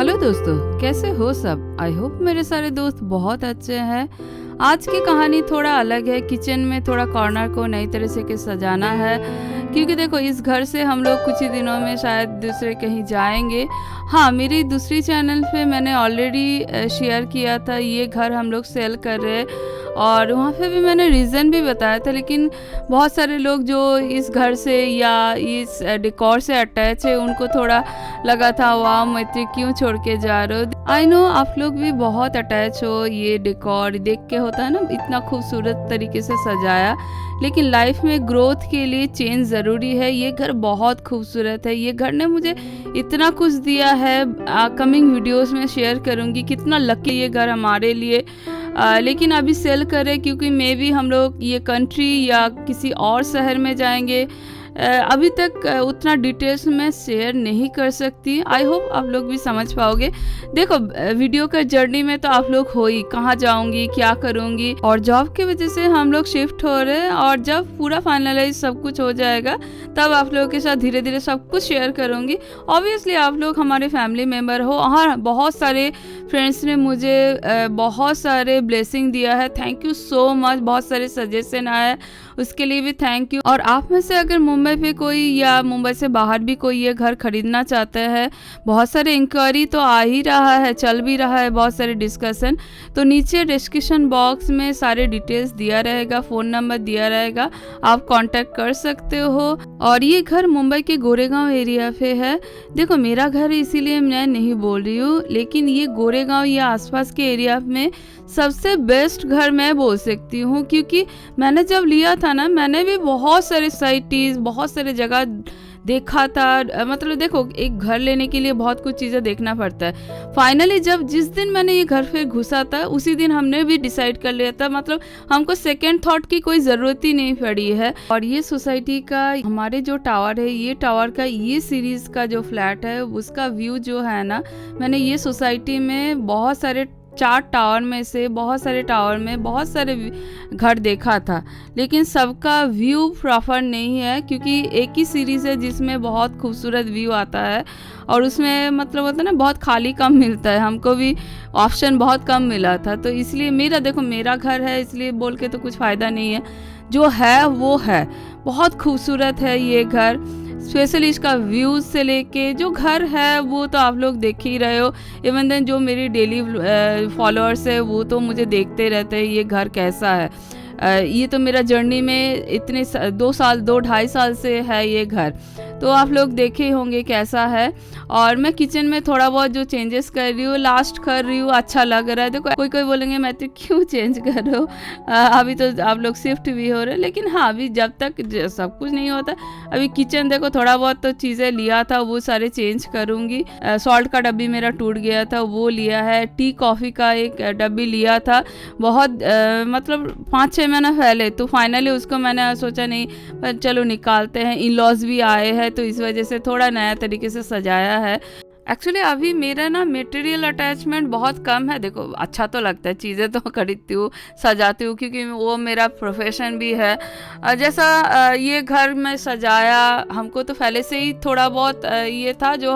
Hello दोस्तों, कैसे हो सब। आई होप मेरे सारे दोस्त बहुत अच्छे हैं। आज की कहानी थोड़ा अलग है। किचन में थोड़ा कॉर्नर को नई तरह से के सजाना है, क्योंकि देखो इस घर से हम लोग कुछ ही दिनों में शायद दूसरे कहीं जाएंगे। हाँ, मेरी दूसरी चैनल पे मैंने ऑलरेडी शेयर किया था, ये घर हम लोग सेल कर रहे हैं और वहाँ पे भी मैंने रीज़न भी बताया था। लेकिन बहुत सारे लोग जो इस घर से या इस डेकोर से अटैच है, उनको थोड़ा लगा था वाह मैत्री क्यों छोड़ के जा रहे हो। आई नो आप लोग भी बहुत अटैच हो, ये डेकोर देख के होता है ना, इतना खूबसूरत तरीके से सजाया। लेकिन लाइफ में ग्रोथ के लिए चेंज ज़रूरी है। ये घर बहुत खूबसूरत है। ये घर ने मुझे इतना कुछ दिया है, कमिंग वीडियोस में शेयर करूँगी कितना लकी ये घर हमारे लिए। लेकिन अभी सेल करें क्योंकि मे बी हम लोग ये कंट्री या किसी और शहर में जाएंगे। अभी तक उतना डिटेल्स में शेयर नहीं कर सकती। आई होप आप लोग भी समझ पाओगे। देखो वीडियो का जर्नी में तो आप लोग हो ही, कहाँ जाऊंगी क्या करूंगी, और जॉब की वजह से हम लोग शिफ्ट हो रहे हैं। और जब पूरा फाइनलाइज सब कुछ हो जाएगा तब आप लोगों के साथ धीरे धीरे सब कुछ शेयर करूंगी। ऑब्वियसली आप लोग हमारे फैमिली मेम्बर हो। हाँ, बहुत सारे फ्रेंड्स ने मुझे बहुत सारे ब्लेसिंग दिया है, थैंक यू सो मच। बहुत सारे सजेशन आए, उसके लिए भी थैंक यू। और आप में से अगर मुंबई पे कोई या मुंबई से बाहर भी कोई ये घर खरीदना चाहते हैं, बहुत सारे इंक्वायरी तो आ ही रहा है, चल भी रहा है, बहुत सारे डिस्कशन। तो नीचे डिस्क्रिप्शन बॉक्स में सारे डिटेल्स दिया रहेगा, फ़ोन नंबर दिया रहेगा, आप कांटेक्ट कर सकते हो। और ये घर मुंबई के गोरेगांव एरिया पे है। देखो मेरा घर इसीलिए मैं नहीं बोल रही हूँ, लेकिन ये गोरेगांव या आसपास के एरिया में सबसे बेस्ट घर मैं बोल सकती हूँ। क्योंकि मैंने जब लिया था ना, मैंने भी बहुत सारे साइटीज़, बहुत सारे जगह देखा था। मतलब देखो एक घर लेने के लिए बहुत कुछ चीज़ें देखना पड़ता है। फाइनली जब जिस दिन मैंने ये घर पे घुसा था, उसी दिन हमने भी डिसाइड कर लिया था। मतलब हमको सेकेंड थॉट की कोई ज़रूरत ही नहीं पड़ी है। और ये सोसाइटी का हमारे जो टावर है, ये टावर का ये सीरीज़ का जो फ्लैट है, उसका व्यू जो है ना, मैंने ये सोसाइटी में बहुत सारे 4 टावर में से बहुत सारे टावर में बहुत सारे घर देखा था, लेकिन सबका व्यू प्रॉपर नहीं है। क्योंकि एक ही सीरीज़ है जिसमें बहुत खूबसूरत व्यू आता है और उसमें मतलब होता है ना, बहुत खाली कम मिलता है। हमको भी ऑप्शन बहुत कम मिला था, तो इसलिए मेरा घर है, इसलिए बोल के तो कुछ फ़ायदा नहीं है। जो है वो है, बहुत खूबसूरत है ये घर। स्पेशली इसका व्यूज़ से लेके जो घर है वो तो आप लोग देख ही रहे हो। इवन देन जो मेरी डेली फॉलोअर्स है वो तो मुझे देखते रहते हैं ये घर कैसा है। ये तो मेरा जर्नी में इतने 2-2.5 साल से है ये घर, तो आप लोग देखे होंगे कैसा है। और मैं किचन में थोड़ा बहुत जो चेंजेस कर रही हूँ, लास्ट कर रही हूँ, अच्छा लग रहा है। देखो कोई बोलेंगे मैं तो क्यों चेंज कर रहे हो, अभी तो आप लोग शिफ्ट भी हो रहे हैं। लेकिन हाँ, अभी जब तक सब कुछ नहीं होता, अभी किचन देखो थोड़ा बहुत तो चीज़ें लिया था, वो सारे चेंज करूँगी। सॉल्ट का डब्बी मेरा टूट गया था, वो लिया है। टी कॉफ़ी का एक डब्बी लिया था बहुत मतलब 5-6 महीना पहले, तो फाइनली उसको मैंने सोचा नहीं पर चलो निकालते हैं। इन लॉज भी आए हैं तो इस वजह से थोड़ा नया तरीके से सजाया है। एक्चुअली अभी मेरा ना मटेरियल अटैचमेंट बहुत कम है। देखो अच्छा तो लगता है, चीज़ें तो खरीदती हूँ, सजाती हूँ, क्योंकि वो मेरा प्रोफेशन भी है। जैसा ये घर में सजाया, हमको तो पहले से ही थोड़ा बहुत ये था जो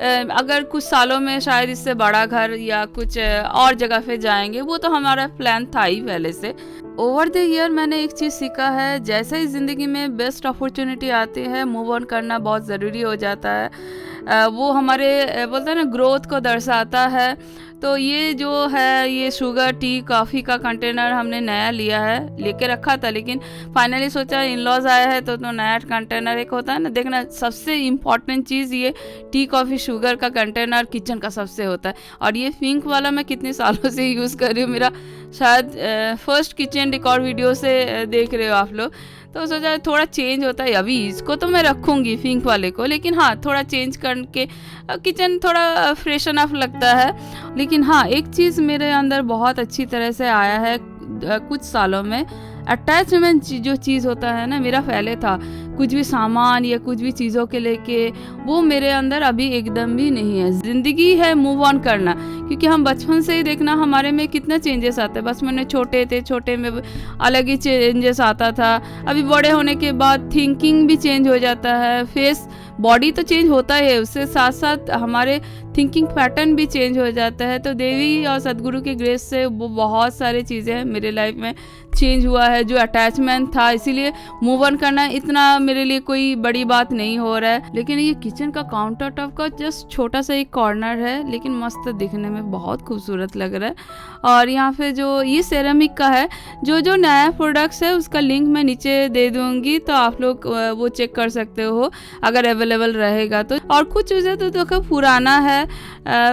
अगर कुछ सालों में शायद इससे बड़ा घर या कुछ और जगह पे जाएंगे, वो तो हमारा प्लान था ही पहले से। ओवर द ईयर मैंने एक चीज़ सीखा है, जैसे ही ज़िंदगी में बेस्ट अपॉर्चुनिटी आती है, मूव ऑन करना बहुत ज़रूरी हो जाता है। वो हमारे बोलते हैं ना ग्रोथ को दर्शाता है। तो ये जो है, ये शुगर टी कॉफ़ी का कंटेनर हमने नया लिया है, लेके रखा था, लेकिन फाइनली सोचा इन लॉज आया है तो नया कंटेनर एक होता है ना। देखना सबसे इम्पॉर्टेंट चीज़ ये टी कॉफ़ी शुगर का कंटेनर किचन का सबसे होता है। और ये पिंक वाला मैं कितने सालों से यूज़ कर रही हूँ, मेरा शायद फर्स्ट किचन डेकोर वीडियो से देख रहे हो आप लोग। तो सोचा थोड़ा चेंज होता है। अभी इसको तो मैं रखूँगी पिंक वाले को, लेकिन हाँ थोड़ा चेंज करके किचन थोड़ा फ्रेशन अप लगता है। लेकिन हाँ, एक चीज़ मेरे अंदर बहुत अच्छी तरह से आया है कुछ सालों में, अटैचमेंट जो चीज़ होता है ना, मेरा पहले था कुछ भी सामान या कुछ भी चीज़ों के लेके, वो मेरे अंदर अभी एकदम भी नहीं है। ज़िंदगी है मूव ऑन करना, क्योंकि हम बचपन से ही देखना हमारे में कितना चेंजेस आते हैं। बचपन में छोटे थे, छोटे में अलग ही चेंजेस आता था। अभी बड़े होने के बाद थिंकिंग भी चेंज हो जाता है, फेस बॉडी तो चेंज होता है, उससे साथ साथ हमारे थिंकिंग पैटर्न भी चेंज हो जाता है। तो देवी और सदगुरु की ग्रेस से वो बहुत सारी चीज़ें मेरे लाइफ में चेंज हुआ है। जो अटैचमेंट था, इसीलिए मूव ऑन करना इतना मेरे लिए कोई बड़ी बात नहीं हो रहा है। लेकिन ये किचन का काउंटर टॉप का जस्ट छोटा सा एक कॉर्नर है, लेकिन मस्त दिखने में बहुत खूबसूरत लग रहा है। और यहाँ पे जो ये सेरेमिक का है, जो नया प्रोडक्ट्स है उसका लिंक मैं नीचे दे दूँगी, तो आप लोग वो चेक कर सकते हो अगर अवेलेबल रहेगा तो। और कुछ चीज़ें तो देखो पुराना है,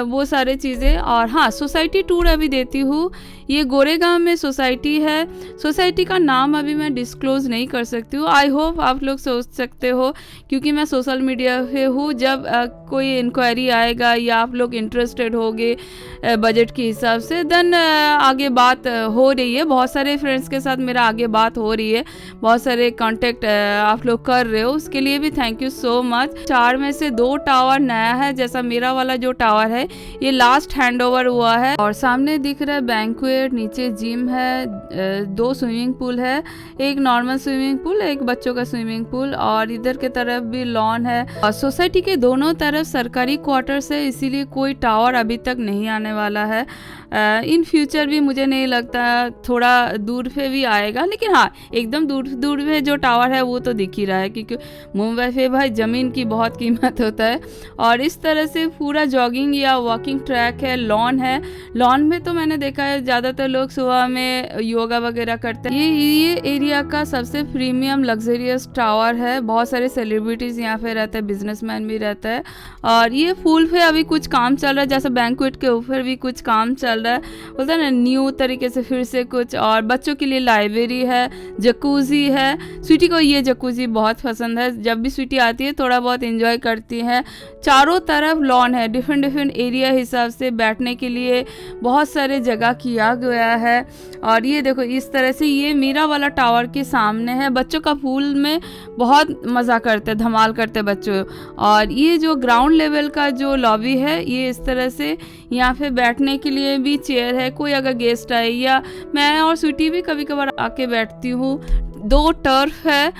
वो सारे चीज़ें। और हाँ, सोसाइटी टूर अभी देती हूँ। ये गोरेगांव में सोसाइटी है। सोसाइटी का नाम अभी मैं डिस्क्लोज़ नहीं कर सकती हूँ। आई होप आप लोग सोच सकते हो, क्योंकि मैं सोशल मीडिया पे हूँ। जब कोई इंक्वायरी आएगा या आप लोग इंटरेस्टेड होगे बजट के हिसाब से, देन आगे बात हो रही है। बहुत सारे फ्रेंड्स के साथ मेरा आगे बात हो रही है, बहुत सारे कांटेक्ट आप लोग कर रहे हो, उसके लिए भी थैंक यू सो मच। 4 में से 2 टावर नया है, जैसा मेरा वाला जो टावर है ये लास्ट हैंडओवर हुआ है। और सामने दिख रहा है बैंक्वेट, नीचे जिम है, 2 स्विमिंग पूल है, एक नॉर्मल स्विमिंग पूल, एक बच्चों का स्विमिंग पूल, और इधर के तरफ भी लॉन है। और सोसाइटी के दोनों तरफ सरकारी क्वार्टर्स है, इसीलिए कोई टावर अभी तक नहीं आने वाला है। इन फ्यूचर भी मुझे नहीं लगता, थोड़ा दूर पे भी आएगा। लेकिन हाँ, एकदम दूर पे जो टावर है वो तो दिख ही रहा है, क्योंकि मुंबई पे भाई ज़मीन की बहुत कीमत होता है। और इस तरह से पूरा जॉगिंग या वॉकिंग ट्रैक है, लॉन है। लॉन में तो मैंने देखा है ज़्यादातर लोग सुबह में योगा वगैरह करते हैं। ये एरिया का सबसे प्रीमियम लग्जरियस टावर है। बहुत सारे सेलिब्रिटीज़ यहाँ पे रहते हैं, बिजनेसमैन भी रहता है। और ये पूल पे अभी कुछ काम चल रहा है, जैसे बैंक्वेट के ऊपर भी कुछ काम चल रहा है, बोलते हैं ना न्यू तरीके से फिर से कुछ। और बच्चों के लिए लाइब्रेरी है, जकूजी है। स्वीटी को ये जकूजी बहुत पसंद है, जब भी स्वीटी आती है थोड़ा बहुत एंजॉय करती है। चारों तरफ लॉन है, डिफरेंट एरिया हिसाब से बैठने के लिए बहुत सारे जगह किया गया है। और ये देखो इस तरह से, ये मेरा वाला टावर के सामने है। बच्चों का पूल में बहुत मज़ा करते, धमाल करते बच्चों। और ये जो ग्राउंड लेवल का जो लॉबी है, ये इस तरह से यहाँ पे बैठने के लिए भी चेयर है। कोई अगर गेस्ट आए, या मैं और स्वीटी भी कभी कभार आके बैठती हूँ। 2 टर्फ है,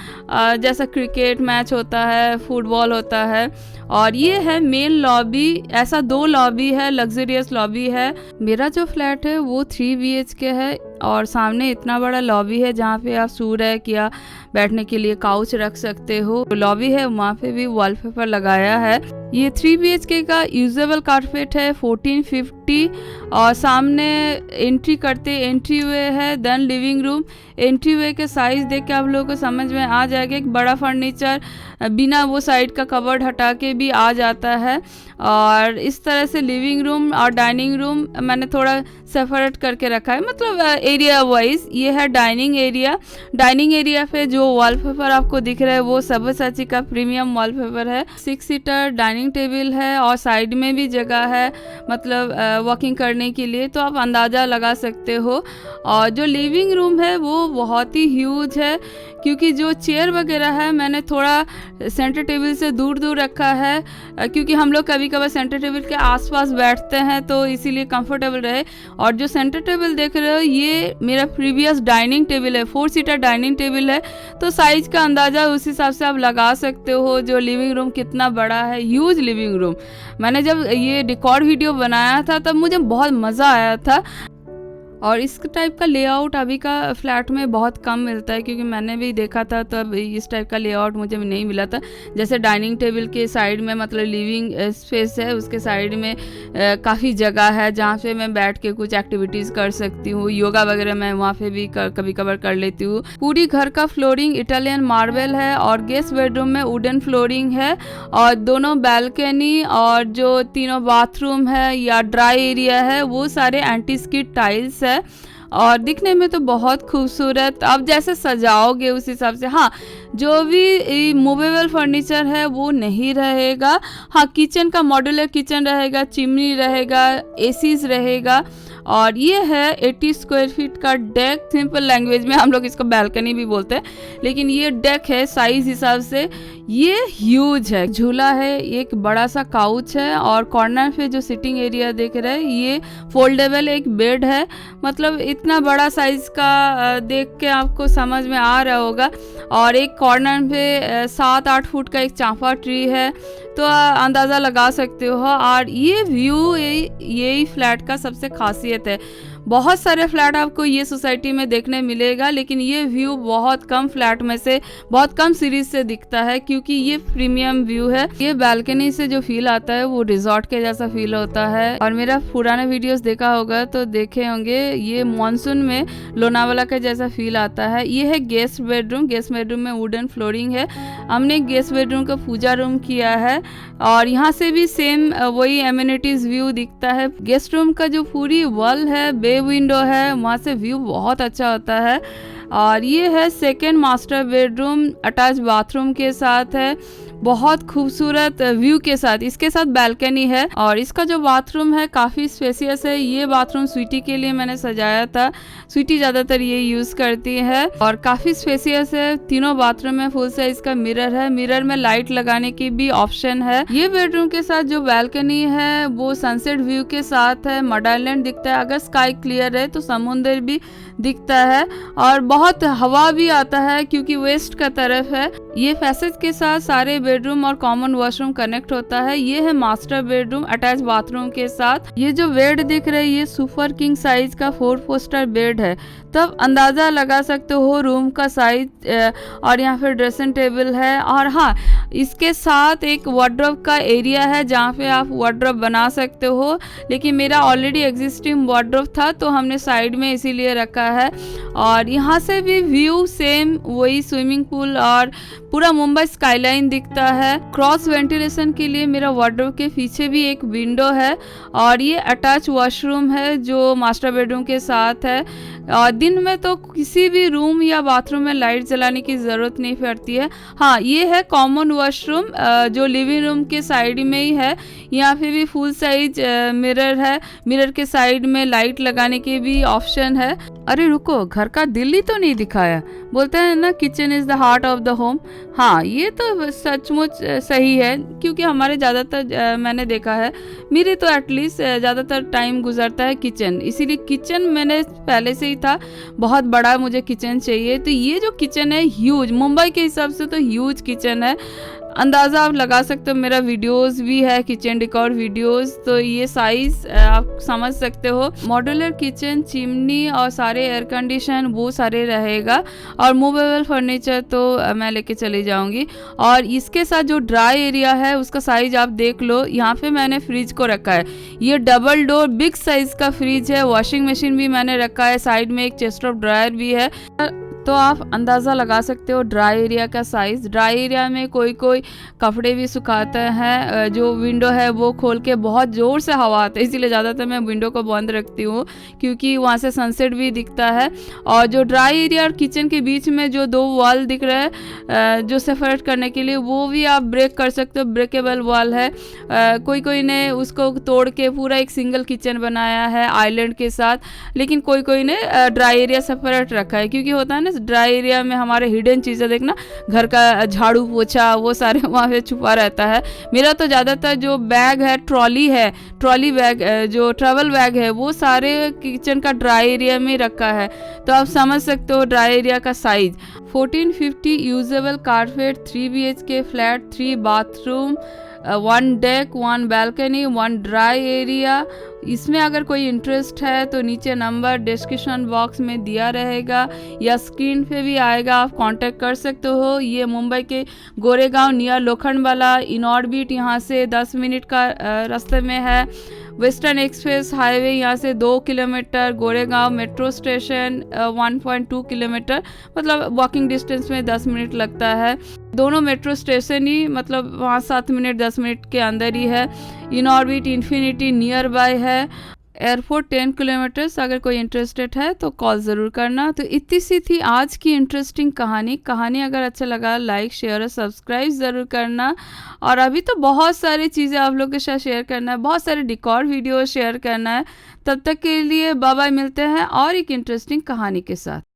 जैसा क्रिकेट मैच होता है, फुटबॉल होता है। और ये है मेन लॉबी, ऐसा 2 लॉबी है, लग्जरियस लॉबी है। मेरा जो फ्लैट है वो 3 BHK है, और सामने इतना बड़ा लॉबी है जहाँ पे आप सू रैक या बैठने के लिए काउच रख सकते हो। लॉबी है, वहाँ पे भी वॉलपेपर लगाया है। ये 3 BHK का यूजेबल कारपेट है 1450। और सामने एंट्री करते एंट्री वे है, देन लिविंग रूम। एंट्री वे के साइज देख के आप लोगों को समझ में आ जाएगा। एक बड़ा फर्नीचर बिना वो साइड का कवर्ड हटा के भी आ जाता है। और इस तरह से लिविंग रूम और डाइनिंग रूम मैंने थोड़ा सेपरेट करके रखा है, मतलब एरिया वाइज। ये है डाइनिंग एरिया। डाइनिंग एरिया पे जो वॉलपेपर आपको दिख रहा है वो सब्यसाची का प्रीमियम वॉलपेपर है। 6 सीटर डाइनिंग टेबल है, और साइड में भी जगह है, मतलब वॉकिंग करने के लिए, तो आप अंदाज़ा लगा सकते हो। और जो लिविंग रूम है वो बहुत ही ह्यूज है, क्योंकि जो चेयर वगैरह है मैंने थोड़ा सेंटर टेबल से दूर रखा है, क्योंकि हम लोग कभी कभार सेंटर टेबल के आसपास बैठते हैं, तो इसीलिए कंफर्टेबल रहे। और जो सेंटर टेबल देख रहे हो ये मेरा प्रीवियस डाइनिंग टेबल है, 4 सीटर डाइनिंग टेबल है, तो साइज का अंदाज़ा उस हिसाब से आप लगा सकते हो जो लिविंग रूम कितना बड़ा है। Huge living room. मैंने जब ये रिकॉर्ड वीडियो बनाया था तब मुझे बहुत मज़ा आया था। और इस टाइप का लेआउट अभी का फ्लैट में बहुत कम मिलता है, क्योंकि मैंने भी देखा था तब इस टाइप का लेआउट मुझे नहीं मिला था। जैसे डाइनिंग टेबल के साइड में, मतलब लिविंग स्पेस है, उसके साइड में काफ़ी जगह है जहाँ पे मैं बैठ के कुछ एक्टिविटीज़ कर सकती हूँ। योगा वगैरह मैं वहाँ पे भी कभी कभार कर लेती हूँ। पूरी घर का फ्लोरिंग इटालियन मार्बल है, और गेस्ट बेडरूम में वुडन फ्लोरिंग है। और दोनों बैल्कनी और जो तीनों बाथरूम है या ड्राई एरिया है वो सारे एंटी स्किड टाइल्स है। और दिखने में तो बहुत खूबसूरत, आप जैसे सजाओगे उस हिसाब से। हाँ, जो भी मूवेबल फर्नीचर है वो नहीं रहेगा। हाँ, किचन का मॉड्यूलर किचन रहेगा, चिमनी रहेगा, एसीज रहेगा। और ये है 80 स्क्वायर फीट का डेक। सिंपल लैंग्वेज में हम लोग इसको बैल्कनी भी बोलते हैं, लेकिन ये डेक है साइज हिसाब से। ये ह्यूज है, झूला है, एक बड़ा सा काउच है और कॉर्नर पे जो सिटिंग एरिया देख रहे हैं ये फोल्डेबल एक बेड है। मतलब इतना बड़ा साइज का देख के आपको समझ में आ रहा होगा। और एक कॉर्नर पे 7-8 फुट का एक चांपा ट्री है, तो अंदाज़ा लगा सकते हो। और ये व्यू यही फ्लैट का सबसे खासियत है। बहुत सारे फ्लैट आपको ये सोसाइटी में देखने मिलेगा, लेकिन ये व्यू बहुत कम फ्लैट में से, बहुत कम सीरीज से दिखता है, क्योंकि ये प्रीमियम व्यू है। ये बालकनी से जो फील आता है वो रिजॉर्ट के जैसा फील होता है। और मेरा पुराना वीडियोस देखा होगा तो देखे होंगे, ये मानसून में लोनावाला का जैसा फील आता है। ये है गेस्ट बेडरूम। गेस्ट बेडरूम में वुडन फ्लोरिंग है। हमने गेस्ट बेडरूम का पूजा रूम किया है और यहाँ से भी सेम वही एमिनिटीज व्यू दिखता है। गेस्ट रूम का जो पूरी वॉल है, बे विंडो है, वहाँ से व्यू बहुत अच्छा होता है। और ये है second master bedroom, attach bathroom के साथ है, बहुत खूबसूरत व्यू के साथ। इसके साथ बालकनी है और इसका जो बाथरूम है काफ़ी स्पेसियस है। ये बाथरूम स्वीटी के लिए मैंने सजाया था। स्वीटी ज़्यादातर ये यूज़ करती है और काफ़ी स्पेसियस है। तीनों बाथरूम में फुल साइज का मिरर है। मिरर में लाइट लगाने की भी ऑप्शन है। ये बेडरूम के साथ जो बालकनी है वो सनसेट व्यू के साथ है। मड आइलैंड दिखता है, अगर स्काई क्लियर है तो समुद्र भी दिखता है और बहुत हवा भी आता है क्योंकि वेस्ट का तरफ है। ये पैसेज के साथ सारे बेडरूम और कॉमन वॉशरूम कनेक्ट होता है। ये है मास्टर बेडरूम अटैच बाथरूम के साथ। ये जो बेड दिख रहा है ये सुपर किंग साइज का 4 पोस्टर बेड है, तब अंदाज़ा लगा सकते हो रूम का साइज। और यहाँ पे ड्रेसिंग टेबल है और हाँ, इसके साथ एक वार्डरोब का एरिया है जहाँ पे आप वार्डरोब बना सकते हो, लेकिन मेरा ऑलरेडी एग्जिस्टिंग वार्डरोब था तो हमने साइड में इसीलिए रखा है। और यहाँ से भी व्यू सेम वही स्विमिंग पूल और पूरा मुंबई स्काईलाइन दिखता है। क्रॉस वेंटिलेशन के लिए मेरा वार्डरोब के पीछे भी एक विंडो है और ये अटैच वॉशरूम है जो मास्टर बेडरूम के साथ है। और दिन में तो किसी भी रूम या बाथरूम में लाइट जलाने की ज़रूरत नहीं पड़ती है। हाँ, ये है कॉमन वॉशरूम जो लिविंग रूम के साइड में ही है। यहाँ पे भी फुल साइज मिरर है। मिरर के साइड में लाइट लगाने की भी ऑप्शन है। अरे रुको, घर का दिल ही तो नहीं दिखाया। बोलते हैं ना, kitchen is the heart of the home. हाँ, ये तो सचमुच सही है, क्योंकि हमारे ज़्यादातर मैंने देखा है, मेरे तो एटलीस्ट ज़्यादातर टाइम गुजरता है किचन। इसीलिए किचन मैंने पहले से ही था, बहुत बड़ा मुझे किचन चाहिए। तो ये जो किचन है ह्यूज, मुंबई के हिसाब से तो ह्यूज किचन है। अंदाज़ा आप लगा सकते हो, मेरा वीडियोस भी है किचन डेकोर वीडियोस, तो ये साइज़ आप समझ सकते हो। मॉड्यूलर किचन, चिमनी और सारे एयर कंडीशन वो सारे रहेगा और मूवेबल फर्नीचर तो मैं लेके चली जाऊंगी। और इसके साथ जो ड्राई एरिया है उसका साइज आप देख लो। यहाँ पे मैंने फ्रिज को रखा है, ये डबल डोर बिग साइज का फ्रिज है। वॉशिंग मशीन भी मैंने रखा है, साइड में एक चेस्ट ऑफ ड्रायर भी है। तो आप अंदाज़ा लगा सकते हो ड्राई एरिया का साइज़। ड्राई एरिया में कोई कोई कपड़े भी सुखाते हैं। जो विंडो है वो खोल के बहुत ज़ोर से हवा आता है, इसीलिए ज़्यादातर मैं विंडो को बंद रखती हूँ क्योंकि वहाँ से सनसेट भी दिखता है। और जो ड्राई एरिया और किचन के बीच में जो 2 वॉल दिख रहा है जो सेपरेट करने के लिए, वो भी आप ब्रेक कर सकते हो। ब्रेकेबल वॉल है। कोई कोई ने उसको तोड़ के पूरा एक सिंगल किचन बनाया है आइलैंड के साथ, लेकिन कोई कोई ने ड्राई एरिया सेपरेट रखा है, क्योंकि होता है ना ड्राई एरिया में हमारे हिडन चीज़ें देखना, घर का झाड़ू पोछा वो सारे वहाँ पे छुपा रहता है। मेरा तो ज़्यादातर जो बैग है, ट्रॉली बैग जो ट्रैवल बैग है, वो सारे किचन का ड्राई एरिया में रखा है। तो आप समझ सकते हो ड्राई एरिया का size. 1450 usable carpet, 3 BHK flat, 3 bathroom, 1 deck, 1 balcony, 1 dry area. इसमें अगर कोई इंटरेस्ट है तो नीचे नंबर डिस्क्रिप्शन बॉक्स में दिया रहेगा या स्क्रीन पे भी आएगा, आप कांटेक्ट कर सकते हो। ये मुंबई के गोरेगांव नियर लोखंडवाला, इनऑर्बिट यहाँ से 10 मिनट का रास्ते में है। वेस्टर्न एक्सप्रेस हाईवे यहाँ से 2 kilometre, Goregaon metro station 1.2 kilometre, मतलब वॉकिंग डिस्टेंस में 10 मिनट लगता है। दोनों मेट्रो स्टेशन ही मतलब वहाँ 7 मिनट 10 मिनट के अंदर ही है। इनऑर्बिट इन्फिनिटी नियर बाय है। Airport 10 kilometres. अगर कोई इंटरेस्टेड है तो कॉल ज़रूर करना। तो इतनी सी थी आज की इंटरेस्टिंग कहानी अगर अच्छा लगा लाइक शेयर और सब्सक्राइब ज़रूर करना। और अभी तो बहुत सारी चीज़ें आप लोग के साथ शेयर करना है, बहुत सारे डेकोर वीडियो शेयर करना है। तब तक के लिए बाय बाय, मिलते हैं और एक इंटरेस्टिंग कहानी के साथ।